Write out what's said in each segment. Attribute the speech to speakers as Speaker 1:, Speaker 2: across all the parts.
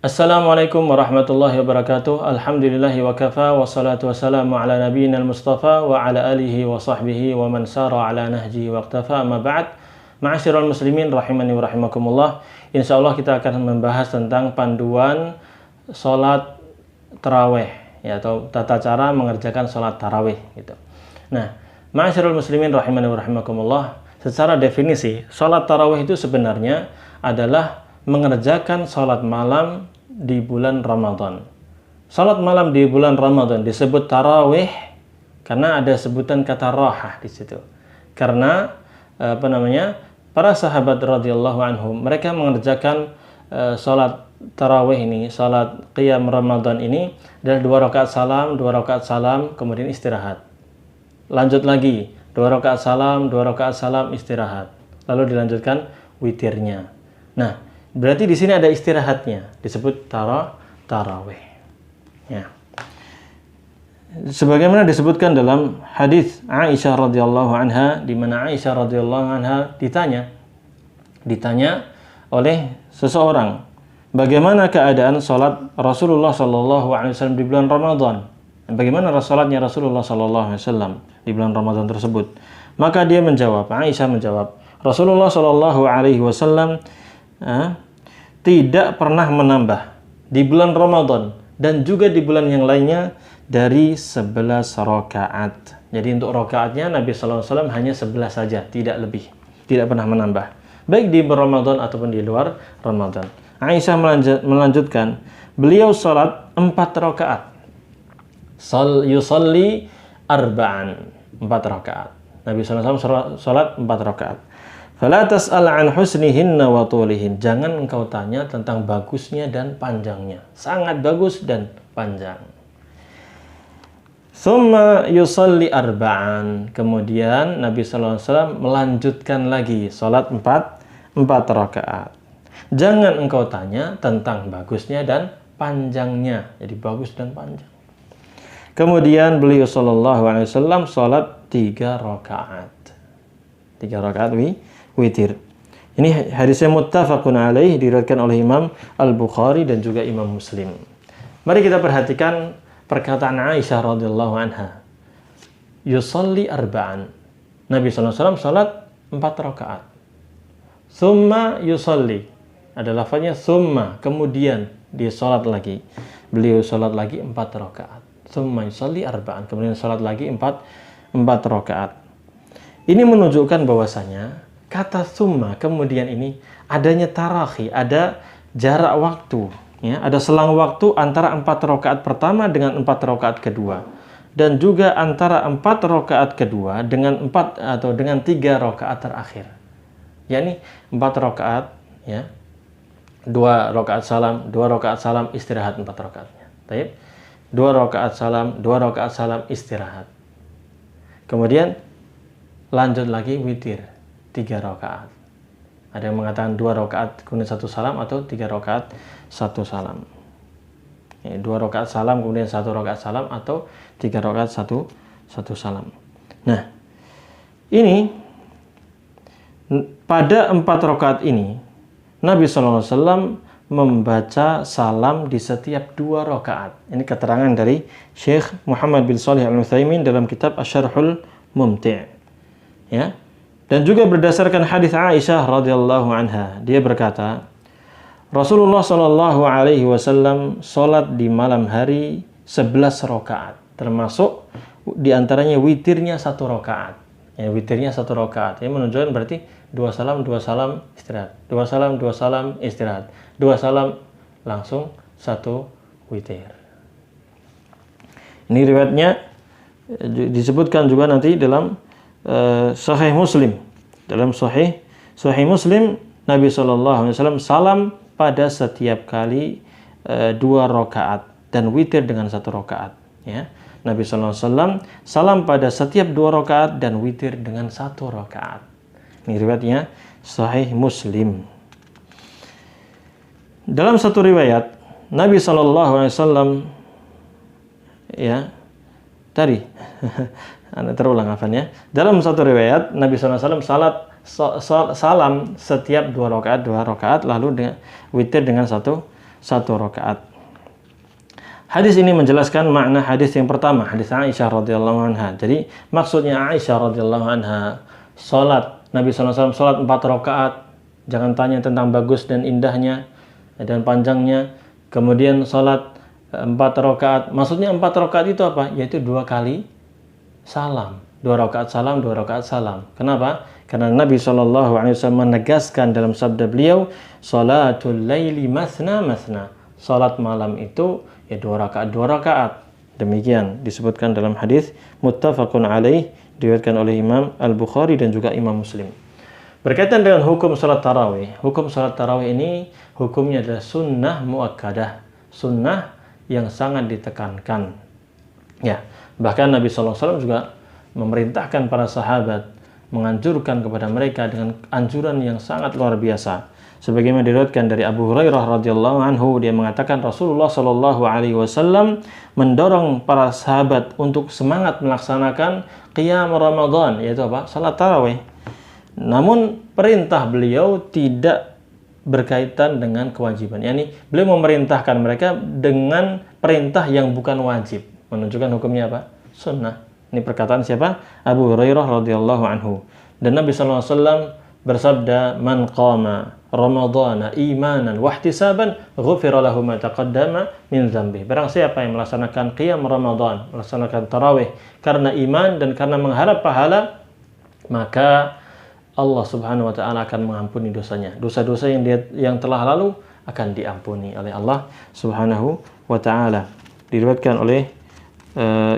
Speaker 1: Assalamualaikum warahmatullahi wabarakatuh. Alhamdulillahi wa kafa wassalatu wassalamu ala nabiyyina al-mustafa wa ala alihi wa sahbihi wa man sara ala nahjihi wa iqtafa. Amma ba'd. Ma'asyiral muslimin rahimani wa rahimakumullah. Insyaallah kita akan membahas tentang panduan salat tarawih ya, atau tata cara mengerjakan salat tarawih gitu. Nah, ma'asyiral muslimin rahimani wa rahimakumullah, secara definisi salat tarawih itu sebenarnya adalah mengerjakan salat malam di bulan Ramadan. Salat malam di bulan Ramadan disebut tarawih karena ada sebutan kata rahah di situ. Karena para sahabat radhiyallahu anhum mereka mengerjakan salat tarawih ini, salat qiyam Ramadan ini adalah 2 rakaat salam, kemudian istirahat. Lanjut lagi, 2 rakaat salam, istirahat. Lalu dilanjutkan witirnya. Nah, berarti di sini ada istirahatnya, disebut tarawih. Ya. Sebagaimana disebutkan dalam hadis Aisyah radhiyallahu anha, di mana Aisyah radhiyallahu anha ditanya oleh seseorang, bagaimana keadaan salat Rasulullah sallallahu alaihi wasallam di bulan Ramadan? Bagaimana salatnya Rasulullah sallallahu alaihi wasallam di bulan Ramadan tersebut? Maka dia menjawab, Aisyah menjawab, Rasulullah sallallahu alaihi wasallam tidak pernah menambah di bulan Ramadan dan juga di bulan yang lainnya dari 11 rakaat. Jadi untuk rakaatnya Nabi SAW hanya 11 saja, tidak lebih, tidak pernah menambah, baik di Ramadan ataupun di luar Ramadan. Aisyah melanjutkan, beliau salat 4 rakaat, yusalli arba'an, 4 rakaat. Nabi SAW salat 4 rakaat. Fala tas'al an husnihinna wa tulihin. Jangan engkau tanya tentang bagusnya dan panjangnya. Sangat bagus dan panjang. Tsumma yusalli arba'an. Kemudian Nabi sallallahu alaihi wasallam melanjutkan lagi salat 4 rakaat. Jangan engkau tanya tentang bagusnya dan panjangnya. Jadi bagus dan panjang. Kemudian beliau sallallahu alaihi wasallam salat 3 rakaat. 3 rakaat witir. Ini hadisnya muttafaqun alaih, diriwayatkan oleh Imam Al-Bukhari dan juga Imam Muslim. Mari kita perhatikan perkataan Aisyah radhiyallahu anha. Yusalli arba'an. Nabi sallallahu alaihi wasallam salat 4 rakaat. Tsumma yusalli. Ada lafaznya tsumma, kemudian dia salat lagi. Beliau salat lagi 4 rakaat. Tsumma yusalli arba'an. Kemudian salat lagi 4 rakaat. Ini menunjukkan bahwasanya kata summa kemudian ini adanya tarakhi, ada jarak waktu, ya, ada selang waktu antara 4 rakaat pertama dengan 4 rakaat kedua, dan juga antara 4 rakaat kedua dengan 3 rakaat terakhir. Yakni 4 rakaat, ya, 2 rakaat salam, istirahat 4 rakaatnya. Baik. 2 rakaat salam, istirahat. Kemudian lanjut lagi witir 3 rakaat. Ada yang mengatakan 2 rakaat kemudian 1 salam, atau 3 rakaat 1 salam. 2 rakaat salam kemudian 1 rakaat salam, atau 3 rakaat 1 salam. Nah, ini pada 4 rakaat ini Nabi SAW membaca salam di setiap 2 rakaat. Ini keterangan dari Syekh Muhammad bin Shalih Al-Utsaimin dalam kitab Asy-Syarhul Mumti'. Ya. Dan juga berdasarkan hadis Aisyah radhiyallahu anha, dia berkata, Rasulullah sallallahu alaihi wasallam salat di malam hari 11 rakaat, termasuk di antaranya witirnya 1 rakaat. Ya, witirnya 1 rakaat. Ini menunjukkan berarti 2 salam, istirahat. 2 salam, istirahat. 2 salam, langsung 1 witir. Ini riwayatnya disebutkan juga nanti dalam Sahih Muslim. Dalam Sahih Muslim, Nabi SAW salam pada setiap kali 2 rakaat dan witir dengan 1 rakaat. Ya. Nabi SAW salam pada setiap 2 rakaat dan witir dengan 1 rakaat. Ini riwayatnya Sahih Muslim. Dalam satu riwayat, Nabi SAW, ya, tadi Anda terulang ya. Dalam satu riwayat Nabi SAW salam setiap 2 rakaat lalu witir dengan 1 1 rakaat. Hadis ini menjelaskan makna hadis yang pertama, hadis Aisyah radhiyallahu anha. Jadi maksudnya Aisyah radhiyallahu anha, salat Nabi SAW salat 4 rakaat. Jangan tanya tentang bagus dan indahnya dan panjangnya. Kemudian salat 4 rakaat. Maksudnya 4 rakaat itu apa? Yaitu 2 kali salam. 2 rakaat salam, 2 rakaat salam. Kenapa? Karena Nabi SAW menegaskan dalam sabda beliau, salatul laili masna masna. Salat malam itu ya 2 rakaat 2 rakaat. Demikian disebutkan dalam hadis muttafaqun alaih, diriwayatkan oleh Imam Al-Bukhari dan juga Imam Muslim. Berkaitan dengan hukum salat tarawih. Hukum salat tarawih ini hukumnya adalah sunnah muakkadah, sunnah yang sangat ditekankan. Ya, bahkan Nabi SAW juga memerintahkan para sahabat, menganjurkan kepada mereka dengan anjuran yang sangat luar biasa. Sebagaimana diriwayatkan dari Abu Hurairah radhiyallahu anhu, dia mengatakan Rasulullah Shallallahu alaihi wasallam mendorong para sahabat untuk semangat melaksanakan qiyam Ramadan, yaitu apa? Salat tarawih. Namun perintah beliau tidak berkaitan dengan kewajiban. Yani beliau memerintahkan mereka dengan perintah yang bukan wajib, menunjukkan hukumnya apa? Sunnah. Ini perkataan siapa? Abu Hurairah radhiyallahu anhu. Dan Nabi sallallahu alaihi wasallam bersabda, "Man qama Ramadhana imanan wa ihtisaban, ghufira lahu ma taqaddama min dzambi." Barang siapa yang melaksanakan qiyam Ramadan, melaksanakan tarawih karena iman dan karena mengharap pahala, maka Allah Subhanahu wa taala akan mengampuni dosanya. Dosa-dosa yang telah lalu akan diampuni oleh Allah Subhanahu wa taala. Diriwayatkan oleh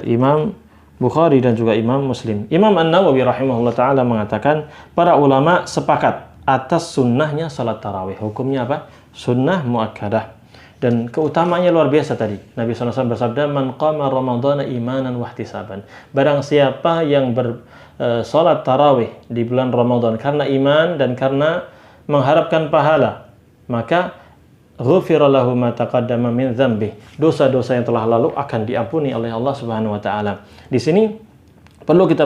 Speaker 1: Imam Bukhari dan juga Imam Muslim. Imam An-Nawawi rahimahullah ta'ala mengatakan, para ulama sepakat atas sunnahnya salat tarawih. Hukumnya apa? Sunnah muakkadah. Dan keutamanya luar biasa tadi. Nabi SAW bersabda, "Man qama Ramadhana imanan wa ihtisaban." Barang siapa yang salat tarawih di bulan Ramadan karena iman dan karena mengharapkan pahala, maka ghufira lahu ma taqaddama min dzambi. Dosa-dosa yang telah lalu akan diampuni oleh Allah Subhanahu wa taala. Di sini perlu kita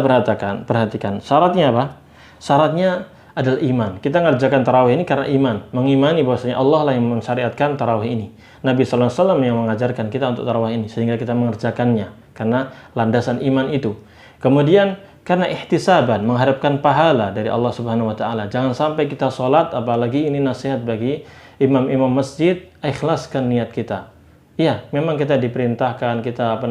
Speaker 1: perhatikan syaratnya apa? Syaratnya adalah iman. Kita ngerjakan tarawih ini karena iman, mengimani bahwasanya Allah lah yang mensyariatkan tarawih ini. Nabi sallallahu alaihi wasallam yang mengajarkan kita untuk tarawih ini sehingga kita mengerjakannya karena landasan iman itu. Kemudian karena ihtisaban, mengharapkan pahala dari Allah Subhanahu wa taala. Jangan sampai kita salat, apalagi ini nasihat bagi imam-imam masjid, ikhlaskan niat kita. Ya, memang kita diperintahkan, kita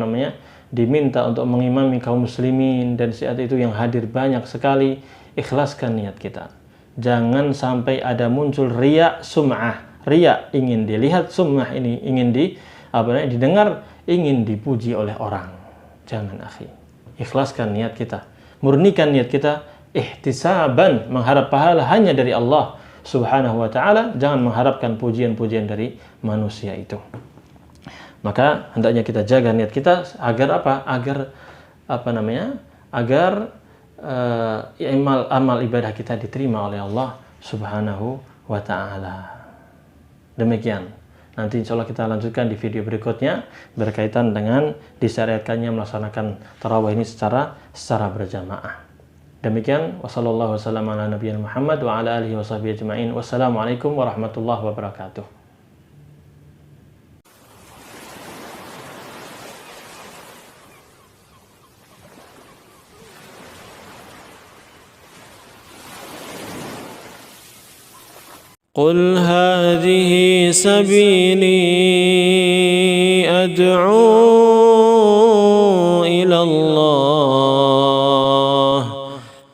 Speaker 1: diminta untuk mengimami kaum muslimin dan saat itu yang hadir banyak sekali. Ikhlaskan niat kita. Jangan sampai ada muncul riya sum'ah. Riya ingin dilihat, sum'ah ini ingin didengar, ingin dipuji oleh orang. Jangan, akhi. Ikhlaskan niat kita. Murnikan niat kita, ihtisaban, mengharap pahala hanya dari Allah Subhanahu wa ta'ala, jangan mengharapkan pujian-pujian dari manusia itu. Maka hendaknya kita jaga niat kita agar apa? Agar amal ibadah kita diterima oleh Allah Subhanahu wa ta'ala. Demikian. Nanti insya Allah kita lanjutkan di video berikutnya berkaitan dengan disyariatkannya melaksanakan tarawih ini secara berjamaah. Demikian, wassallallahu wasallam ala nabiyina Muhammad wa ala alihi washabihi ajma'in. Wassalamualaikum warahmatullahi wabarakatuh. قل هذه سبيلي أدعو إلى الله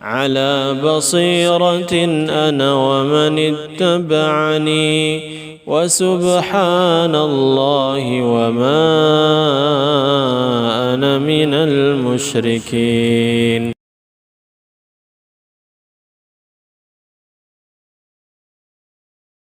Speaker 1: على بصيرة أنا ومن اتبعني وسبحان الله وما أنا من المشركين.